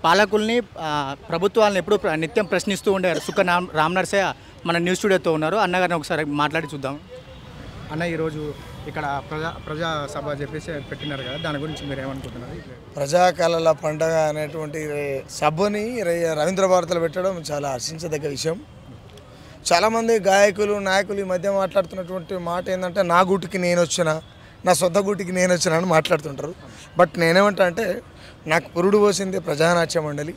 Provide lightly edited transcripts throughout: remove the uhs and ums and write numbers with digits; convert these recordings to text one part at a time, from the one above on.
పాలకుల్ని ప్రభుత్వాలను ఎప్పుడు నిత్యం ప్రశ్నిస్తూ ఉండేవారు సుక్క రామ్ నరసయ్య మన న్యూస్ స్టూడియోతో ఉన్నారు. అన్నగారిని ఒకసారి మాట్లాడి చూద్దాం. అన్న ఈరోజు ఇక్కడ ప్రజా సభ చెప్పేసి పెట్టినారు కదా, దాని గురించి మీరు ఏమనుకుంటున్నారు? ప్రజాకళల పండగ అనేటువంటి సభని రవీంద్ర భారతిలో పెట్టడం చాలా హర్షించదగ్గ విషయం. చాలామంది గాయకులు నాయకులు ఈ మధ్య మాట్లాడుతున్నటువంటి మాట ఏంటంటే నా గూటికి నేను వచ్చిన, నా సొంత గూటికి నేను వచ్చిన అని మాట్లాడుతుంటారు. బట్ నేనేమంటా అంటే నాకు పురుడు పోసింది ప్రజానాట్య మండలి.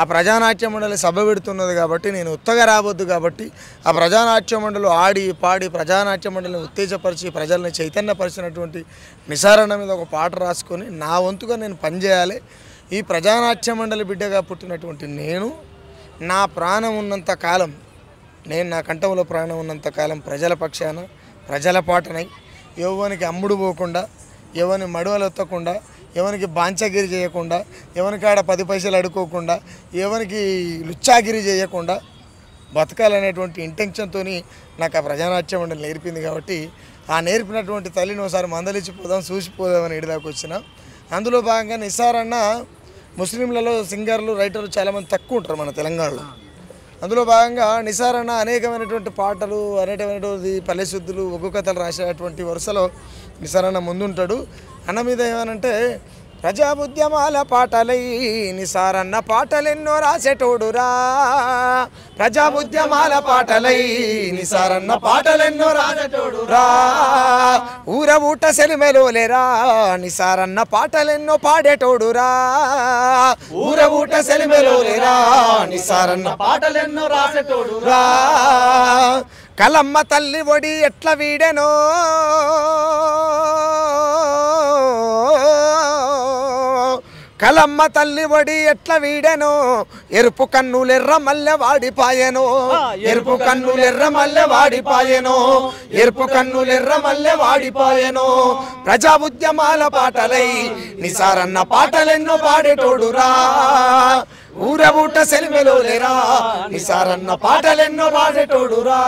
ఆ ప్రజానాట్య మండలి సభ పెడుతున్నది కాబట్టి నేను ఉత్తగా రావద్దు కాబట్టి ఆ ప్రజానాట్య మండలి ఆడి పాడి ప్రజానాట్య మండలిని ఉత్తేజపరిచి ప్రజల్ని చైతన్యపరిచినటువంటి నిసారణ మీద ఒక పాట రాసుకొని నా వంతుగా నేను పనిచేయాలి. ఈ ప్రజానాట్య మండలి బిడ్డగా పుట్టినటువంటి నేను నా ప్రాణం ఉన్నంత కాలం, నేను నా కంఠంలో ప్రాణం ఉన్నంత కాలం ప్రజల పక్షాన ప్రజల పాటనై ఎవరికి అమ్ముడు పోకుండా, ఎవరిని మడువలు ఎత్తకుండా, ఎవరికి బాంచగిరి చేయకుండా, ఎవరికాడ 10 పైసలు అడుకోకుండా, ఎవరికి లుచ్చాగిరి చేయకుండా బతకాలనేటువంటి ఇంటెన్షన్తో నాకు ఆ ప్రజానాట్య మండలి నేర్పింది. కాబట్టి ఆ నేర్పినటువంటి తల్లిని ఒకసారి మందలిచ్చిపోదాం, చూసిపోదామని ఇడిదాకా వచ్చిన. అందులో భాగంగా నిసారన్న ముస్లింలలో సింగర్లు రైటర్లు చాలామంది తక్కువ ఉంటారు మన తెలంగాణలో. అందులో భాగంగా నిసారన్న అనేకమైనటువంటి పాటలు, అనేకమైనటువంటి పల్లెశుద్ధులు, ఒగ్గు కథలు రాసేటువంటి వరుసలో నిసారన్న ముందుంటాడు. అన్న మీద ఏమనంటే ప్రజా ఉద్యమాల పాటలై నిసారన్న పాటలెన్నో రాసేటోడురా, ప్రజా ఉద్యమాల పాటలై నిసారన్న పాటలెన్నో రాసేటోడురా, ఊర ఊట సెలిమెలోలేరా నిసారన్న పాటలెన్నో పాడేటోడురా, ఊర ఊట సెలిమెలోలేరా నిసారన్న పాటలెన్నో రాసేటోడురా, కలమ్మ తల్లి ఒడి ఎట్ల వీడెనో కలమ్మ తల్లి ఒడి ఎట్ల వీడెనో, ఎరుపు కన్నులెర్ర మల్లె వాడిపాయెనో, ఎరుపు కన్నులెర్ర మల్లె వాడిపాయెనో, ఎరుపు కన్నులెర్ర మల్లె వాడిపాయెనో, ప్రజా ఉద్యమాల పాటలై నిసారన్న పాటలెన్నో పాడేటోడురా, ఊర ఊట సెలిమెలోలేరా నిసారన్న పాటలెన్నో పాడేటోడురా,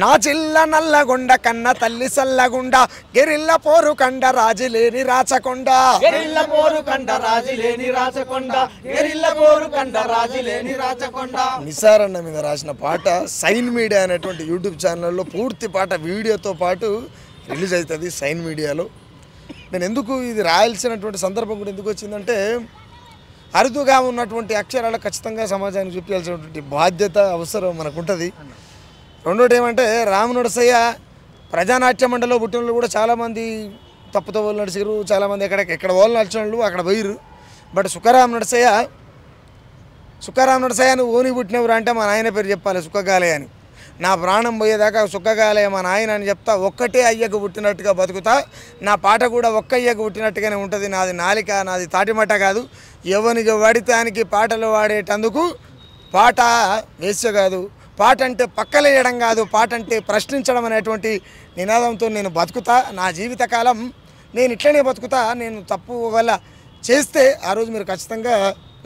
నా జిల్ల నల్లగొండ కన్న తల్లి సల్లగుండ, గెరిల్ల పోరు కండ రాజులేని రాచకొండ, గెరిల్ల పోరు కండ రాజులేని రాచకొండ, గెరిల్ల పోరు కండ రాజులేని రాచకొండ. నిసారన్న మీద రాసిన పాట సైన్ మీడియా అనేటువంటి యూట్యూబ్ ఛానల్లో పూర్తి పాట వీడియోతో పాటు రిలీజ్ అవుతుంది సైన్ మీడియాలో. నేను ఎందుకు ఇది రాయాల్సినటువంటి సందర్భం కూడా ఎందుకు వచ్చిందంటే అరుదుగా ఉన్నటువంటి అక్షరాలు ఖచ్చితంగా సమాజానికి చూపించాల్సినటువంటి బాధ్యత అవసరం మనకు ఉంటుంది. రెండోటి ఏమంటే రామ్ నరసయ్య ప్రజానాట్య మండలిలో పుట్టిన వాళ్ళు కూడా చాలామంది తప్పుతో వాళ్ళు నడిచారు, చాలామంది ఎక్కడ వాళ్ళు నడిచిన వాళ్ళు అక్కడ పోయిరు. బట్ సుఖరామ్ నరసయ్య నువ్వు ఓని పుట్టినవరు అంటే మా నాయన పేరు చెప్పాలి సుఖగాలే అని. నా ప్రాణం పోయేదాకా సుఖగాలే మా నాయన అని చెప్తా, ఒక్కటే అయ్యకు పుట్టినట్టుగా బతుకుతా, నా పాట కూడా ఒక్క అయ్యకు పుట్టినట్టుగానే ఉంటుంది. నాది నాలిక, నాది తాటిమట్ట కాదు. ఎవరికి వాడితానికి పాటలు వాడేటందుకు పాట వేస్య కాదు, పాట అంటే పక్కలేయడం కాదు, పాట అంటే ప్రశ్నించడం అనేటువంటి నినాదంతో నేను బతుకుతా. నా జీవితకాలం నేను ఇట్లనే బతుకుతా. నేను తప్పు వల్ల చేస్తే ఆ రోజు మీరు ఖచ్చితంగా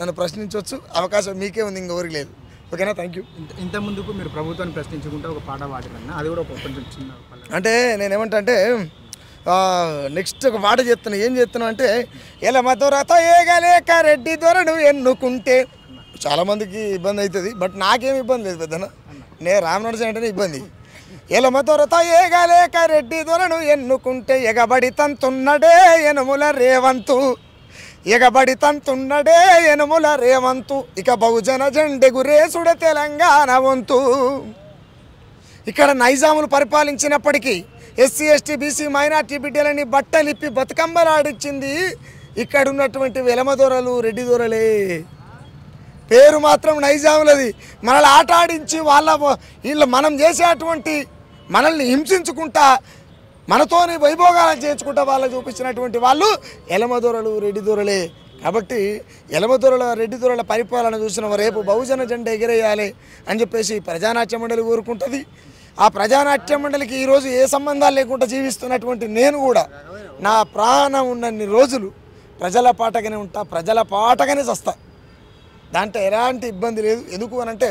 నన్ను ప్రశ్నించవచ్చు, అవకాశం మీకే ఉంది, ఇంకెవరికి లేదు. ఓకేనా? Thank you. ఇంత ముందుకు మీరు ప్రభుత్వాన్ని ప్రశ్నించుకుంటే ఒక పాట పాడిరన్నా, అది కూడా కొంచెం చిన్న అంటే నేనేమంటా అంటే నెక్స్ట్ ఒక పాట చెప్తున్నా. ఏం చెప్తున్నా అంటే ఎలమ దొరతో ఏగలేక రెడ్డి దొరను ఎన్నుకుంటే, చాలామందికి ఇబ్బంది అవుతుంది, బట్ నాకేం ఇబ్బంది లేదు పెద్దన. నేను రామ్ నరసయ్య అంటేనే ఇబ్బంది. ఎలమ దొరతో ఏగలేక రెడ్డి దొరను ఎన్నుకుంటే, ఎగబడి తంతున్నడే ఎనుముల రేవంతు, ఎగబడి తంతున్నడే ఎనుముల రేవంతు, ఇక బహుజన జెండెగురేసుడ తెలంగాణ వంతు. ఇక్కడ నైజాములు పరిపాలించినప్పటికీ ఎస్సీ ఎస్టీ బీసీ మైనార్టీ బిడ్డలని బట్టలిప్పి బతుకమ్మలాడిచ్చింది ఇక్కడ ఉన్నటువంటి వెలమదొరలు, రెడ్డి దొరలే. పేరు మాత్రం నైజాములది. మనల్ని ఆట ఆడించి వీళ్ళు మనం చేసేటువంటి మనల్ని హింసించుకుంటా మనతోని వైభోగాలను చేర్చుకుంటా వాళ్ళు చూపించినటువంటి వాళ్ళు ఎలమదొరలు, రెడ్డి దొరలే. కాబట్టి ఎలమదొరల, రెడ్డి దొరల పరిపాలన చూసిన రేపు బహుజన జెండా ఎగిరేయాలి అని చెప్పేసి ప్రజానాట్య మండలి కోరుకుంటుంది. ఆ ప్రజానాట్య మండలికి ఈరోజు ఏ సంబంధాలు లేకుండా జీవిస్తున్నటువంటి నేను కూడా నా ప్రాణం ఉన్నన్ని రోజులు ప్రజల పాటగానే ఉంటా, ప్రజల పాటగానే చస్తా. దాంట్లో ఎలాంటి ఇబ్బంది లేదు. ఎందుకు అనంటే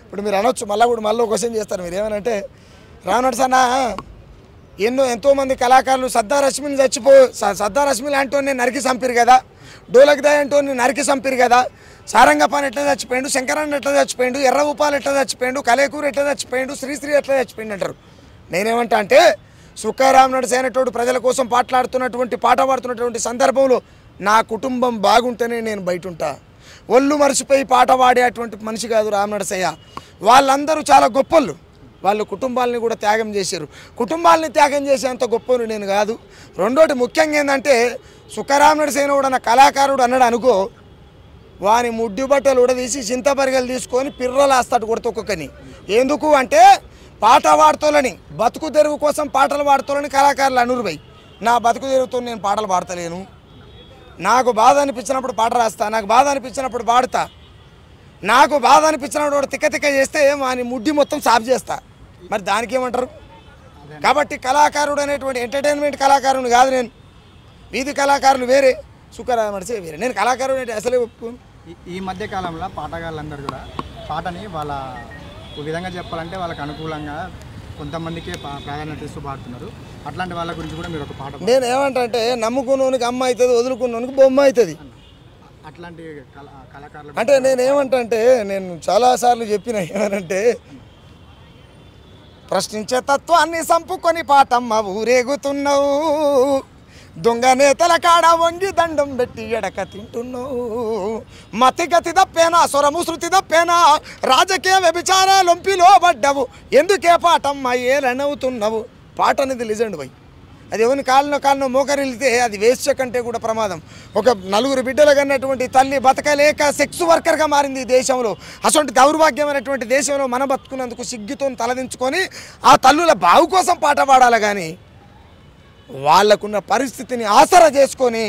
ఇప్పుడు మీరు అనొచ్చు, మళ్ళీ ఒక క్వశ్చన్ చేస్తారు మీరు, ఏమనంటే రామ్ నరసన్న ఎంతోమంది కళాకారులు సర్దార్ రశ్మిని సర్దార్ రశ్మి లాంటి నరికి చంపారు కదా, డోలక్ దయంతో నరికి చంపిరు కదా, సారంగపాన్ ఎట్లా చచ్చిపోయిండు, శంకరన్న ఎట్లా చచ్చిపోయిండు, ఎర్ర ఉపాలు ఎట్లా చచ్చిపోయిండు, కలేకూరు ఎట్లా చచ్చిపోయిండు, శ్రీశ్రీ ఎట్లా చచ్చిపోయిండు అంటారు. నేనేమంటా అంటే సుఖరామ్ నరసేనటోడు ప్రజల కోసం పాట పాడుతున్నటువంటి సందర్భంలో నా కుటుంబం బాగుంటేనే నేను బయట ఉంటా. ఒళ్ళు మరిచిపోయి పాట పాడేటువంటి మనిషి కాదు రామ్ నరసయ్య. వాళ్ళందరూ చాలా గొప్పలు, వాళ్ళు కుటుంబాలని కూడా త్యాగం చేశారు. కుటుంబాలని త్యాగం చేసేంత గొప్పను నేను కాదు. రెండోటి ముఖ్యంగా ఏంటంటే సుఖరామ్ నరసేన కూడా నా కళాకారుడు అన్నాడు అనుకో, వాని ముడ్డి బట్టలు ఉడదీసి చింతపరిగలు తీసుకొని పిర్రలాస్తాడు కొడుతొక్కని. ఎందుకు అంటే పాట పాడుతోలని, బతుకు తెరువు కోసం పాటలు పాడుతోలని కళాకారులు అనురుబై. నా బతుకు తెరువుతో నేను పాటలు పాడతలేను. నాకు బాధ అనిపించినప్పుడు పాట రాస్తా, నాకు బాధ అనిపించినప్పుడు పాడుతా, నాకు బాధ అనిపించినప్పుడు తిక్క తిక్క చేస్తే వాని ముడ్డి మొత్తం సాఫ్ చేస్తా. మరి దానికి ఏమంటారు? కాబట్టి కళాకారుడు అనేటువంటి ఎంటర్టైన్మెంట్ కళాకారుని కాదు నేను. వీధి కళాకారులు వేరే, సుఖరామ్ నరసయ్య వేరే. నేను కళాకారుడు అంటే అసలే ఒప్పుకోను. ఈ మధ్య కాలంలో పాటగాళ్ళందరూ కూడా పాటని వాళ్ళ ఒక విధంగా చెప్పాలంటే వాళ్ళకి అనుకూలంగా కొంతమందికే ప్రాధాన్యత ఇస్తూ పాడుతున్నారు. అట్లాంటి వాళ్ళ గురించి కూడా మీరు ఒక పాట. నేను ఏమంటే నమ్ముకున్నోనికి అమ్మ అవుతుంది, వదులుకున్నోనికి బొమ్మ అవుతుంది. అట్లాంటి కళాకారులు అంటే నేను ఏమంటే నేను చాలాసార్లు చెప్పిన ఏమనంటే ప్రశ్నించే తత్వాన్ని సంపుకొని పాటమ్మ ఊరేగుతున్నావు, దొంగ నేతల కాడ వంగి దండం పెట్టి ఎడక తింటున్నావు, మతిగతి తప్పేనా స్వరము శృతి తప్పేనా, రాజకీయ వ్యభిచారాలొంపిలో పడ్డవు, ఎందుకే పాటమ్మ ఏలనవుతున్నావు. పాట అనేది లిజెండ్ పోయి అది ఎవరిని కాళ్ళనో మోకరిల్లితే అది వేశ్య కంటే కూడా ప్రమాదం. ఒక నలుగురు బిడ్డలు కన్నటువంటి తల్లి బతకలేక సెక్స్ వర్కర్గా మారింది ఈ దేశంలో. అటువంటి దౌర్భాగ్యమైనటువంటి దేశంలో మన బతుకున్నందుకు సిగ్గుతో తలదించుకొని ఆ తల్లుల బావు కోసం పాట పాడాలి. కానీ వాళ్ళకున్న పరిస్థితిని ఆసరా చేసుకొని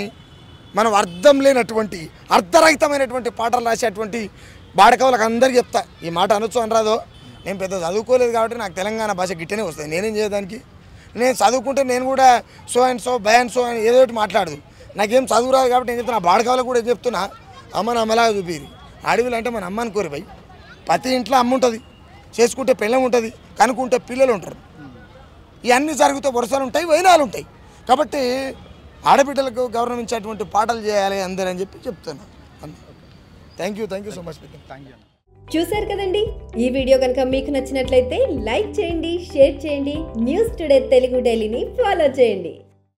మనం అర్థం లేనటువంటి అర్ధరహితమైనటువంటి పాటలు రాసేటువంటి బాడకవులకు అందరికీ చెప్తా, ఈ మాట అనొచ్చు అనరాదో. నేను పెద్ద చదువుకోలేదు కాబట్టి నాకు తెలంగాణ భాష గిట్టనే వస్తుంది. నేనేం చేయడానికి? నేను చదువుకుంటే నేను కూడా so and so by and so అని ఏదో ఒకటి మాట్లాడదు. నాకేం చదువు రాదు కాబట్టి నేను చెప్తున్నా. బాడకవులకు కూడా చెప్తున్నా, అమ్మని అమ్మలాగా చూపిరి. అడవిలు అంటే మన అమ్మ అనుకోరు భయ్. ప్రతి ఇంట్లో అమ్మ ఉంటుంది, చేసుకుంటే పిల్లం ఉంటుంది, కనుక్కుంటే పిల్లలు ఉంటారు. ఇవన్నీ జరిగితే వరుసలు ఉంటాయి, వైనాలు ఉంటాయి. కాబట్టి ఆడబిడ్డలకు గౌరవించేటువంటి పాటలు చేయాలి అందరూ అని చెప్పి చెప్తున్నాను. Thank you so much. Thank you. చూశారు కదండి, ఈ వీడియో కనుక మీకు నచ్చినట్లయితే లైక్ చేయండి, షేర్ చేయండి, న్యూస్ టుడే తెలుగు డైలీని ఫాలో చేయండి.